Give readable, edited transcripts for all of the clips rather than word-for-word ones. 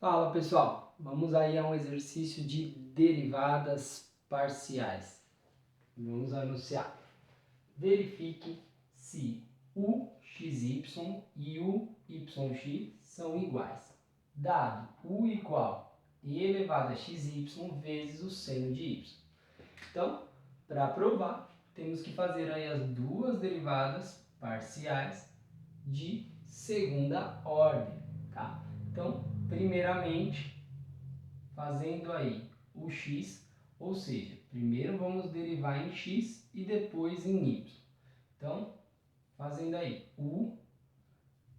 Fala pessoal, vamos aí a um exercício de derivadas parciais. Vamos anunciar. Verifique se o xy e o yx são iguais. Dado u igual e elevado a xy vezes o seno de y. Então, para provar, temos que fazer aí as duas derivadas parciais de segunda ordem, tá? Então, primeiramente, fazendo aí o x, ou seja, primeiro vamos derivar em x e depois em y. Então, fazendo aí u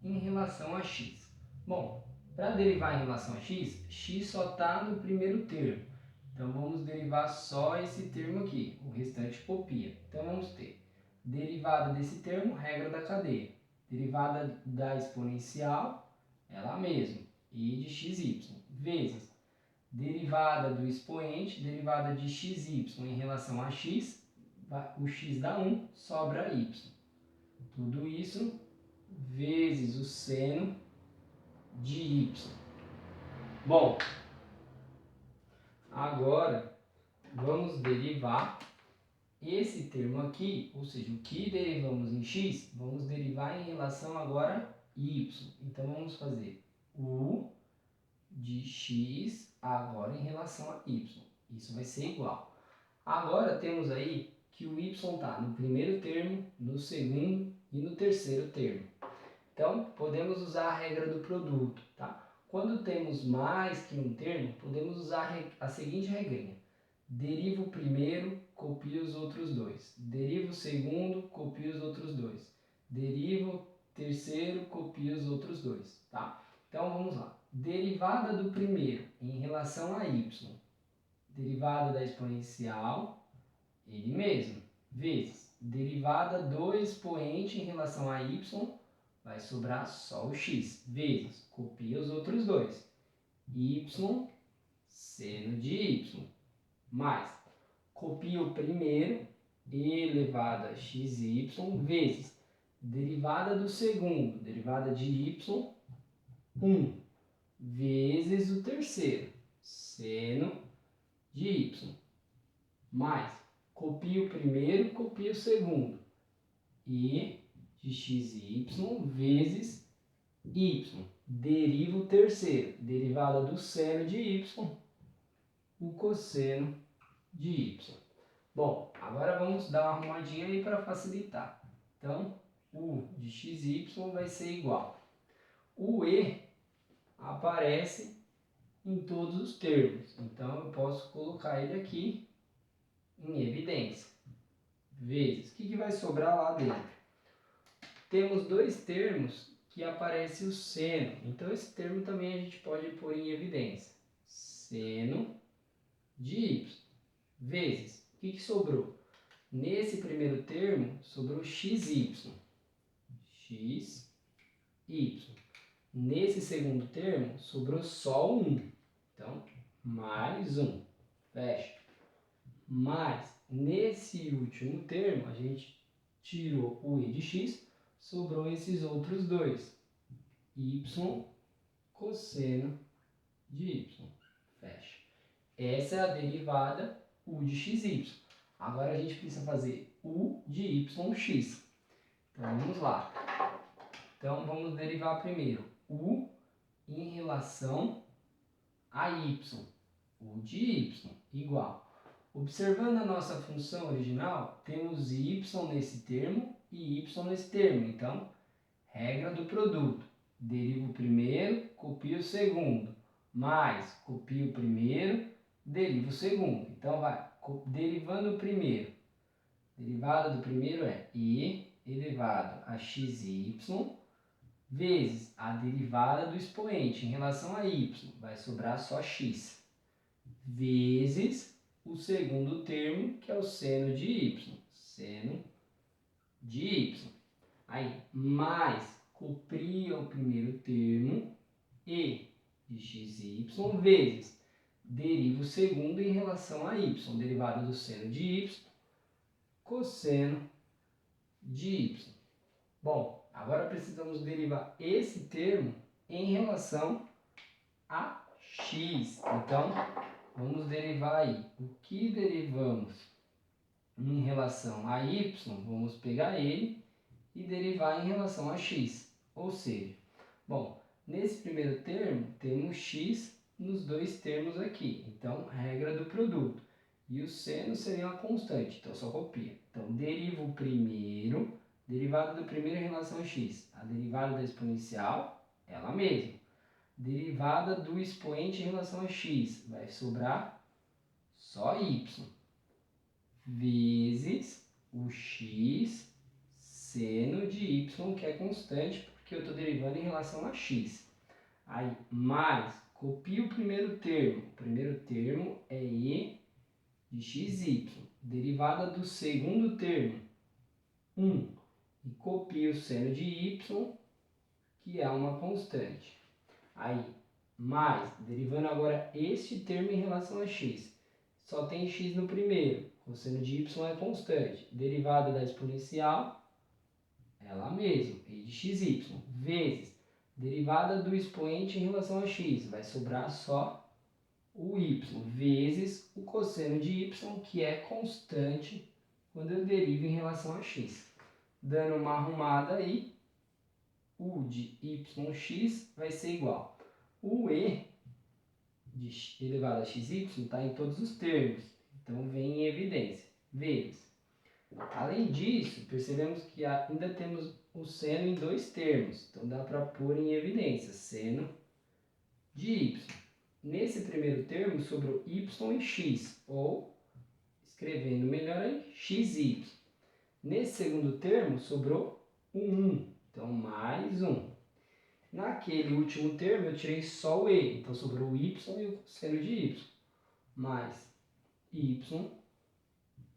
em relação a x. Bom, para derivar em relação a x, x só está no primeiro termo. Então, vamos derivar só esse termo aqui, o restante copia. Então, vamos ter derivada desse termo, regra da cadeia. Derivada da exponencial, ela mesma, e de xy, vezes derivada do expoente, derivada de xy em relação a x, o x dá 1, sobra y. Tudo isso vezes o seno de y. Bom, agora vamos derivar esse termo aqui, ou seja, o que derivamos em x, vamos derivar em relação agora a y. Então vamos fazer u de x agora em relação a y. Isso vai ser igual. Agora temos aí que o y está no primeiro termo, no segundo e no terceiro termo. Então, podemos usar a regra do produto, tá? Quando temos mais que um termo, podemos usar a seguinte regrinha. Deriva o primeiro, copia os outros dois. Deriva o segundo, copia os outros dois. Deriva o terceiro, copia os outros dois, tá? Então, vamos lá. Derivada do primeiro em relação a y. Derivada da exponencial, ele mesmo, vezes derivada do expoente em relação a y, vai sobrar só o x, vezes, copia os outros dois, y seno de y, mais, copia o primeiro, elevado a xy, vezes, derivada do segundo, derivada de y, 1, vezes o terceiro, seno de y, mais, copia o primeiro, copia o segundo, e de xy vezes y, deriva o terceiro, derivada do seno de y, o cosseno de y. Bom, agora vamos dar uma arrumadinha aí para facilitar. Então, u de xy vai ser igual. O e aparece em todos os termos, então eu posso colocar ele aqui em evidência. Vezes, o que vai sobrar lá dentro? Temos dois termos que aparece o seno, então esse termo também a gente pode pôr em evidência. Seno de y, vezes, o que sobrou? Nesse primeiro termo, sobrou xy. xy. Nesse segundo termo, sobrou só 1. Então, mais 1. Fecha. Mas, nesse último termo, a gente tirou o e de x, sobrou esses outros dois. Y cosseno de y. Fecha. Essa é a derivada u de xy. Agora a gente precisa fazer u de yx. Então vamos lá. Então vamos derivar primeiro u em relação a y. U de y igual. Observando a nossa função original, temos y nesse termo e y nesse termo. Então, regra do produto. Deriva o primeiro, copia o segundo. Mais, copia o primeiro, deriva o segundo. Então, vai, derivando o primeiro. Derivada do primeiro é e elevado a xy vezes a derivada do expoente em relação a y. Vai sobrar só x. Vezes o segundo termo, que é o seno de y. Seno de y. Aí, mais, copia o primeiro termo, e de xy, vezes, deriva o segundo em relação a y. Derivada do seno de y, cosseno de y. Bom, agora precisamos derivar esse termo em relação a x. Então, vamos derivar aí. O que derivamos em relação a y, vamos pegar ele e derivar em relação a x. Ou seja, bom, nesse primeiro termo, temos x nos dois termos aqui. Então, regra do produto. E o seno seria uma constante, então só copia. Então, deriva o primeiro, derivada do primeiro em relação a x. A derivada da exponencial, ela mesma. Derivada do expoente em relação a x, vai sobrar só y. Vezes o x seno de y, que é constante, porque eu estou derivando em relação a x. Aí, mais, copia o primeiro termo. O primeiro termo é e de xy. Derivada do segundo termo, 1. E copia o seno de y, que é uma constante. Aí, mais, derivando agora este termo em relação a x. Só tem x no primeiro, o seno de y é constante. Derivada da exponencial, ela mesma, e de xy, vezes derivada do expoente em relação a x. Vai sobrar só o y, vezes o cosseno de y, que é constante quando eu derivo em relação a x. Dando uma arrumada aí, u de yx vai ser igual. O e de elevado a xy está em todos os termos, então vem em evidência, vezes. Além disso, percebemos que ainda temos o seno em dois termos, então dá para pôr em evidência, seno de y. Nesse primeiro termo sobrou y e x, ou, escrevendo melhor aí, xy. Nesse segundo termo sobrou o 1, então mais 1. Naquele último termo eu tirei só o e, então sobrou o y e o cosseno de y, mais y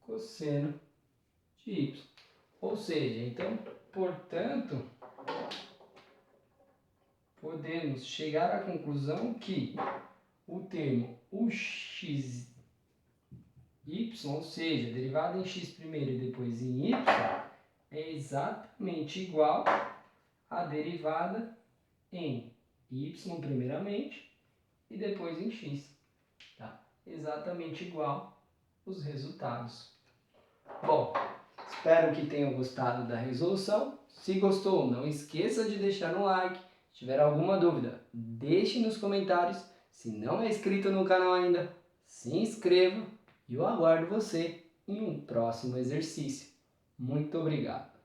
cosseno de y. Ou seja, então, portanto, podemos chegar à conclusão que o termo uxy, ou seja, derivado em x primeiro e depois em y, é exatamente igual à derivada em y primeiramente e depois em x. Tá? Exatamente igual os resultados. Bom, espero que tenham gostado da resolução. Se gostou, não esqueça de deixar um like. Se tiver alguma dúvida, deixe nos comentários. Se não é inscrito no canal ainda, se inscreva e eu aguardo você em um próximo exercício. Muito obrigado!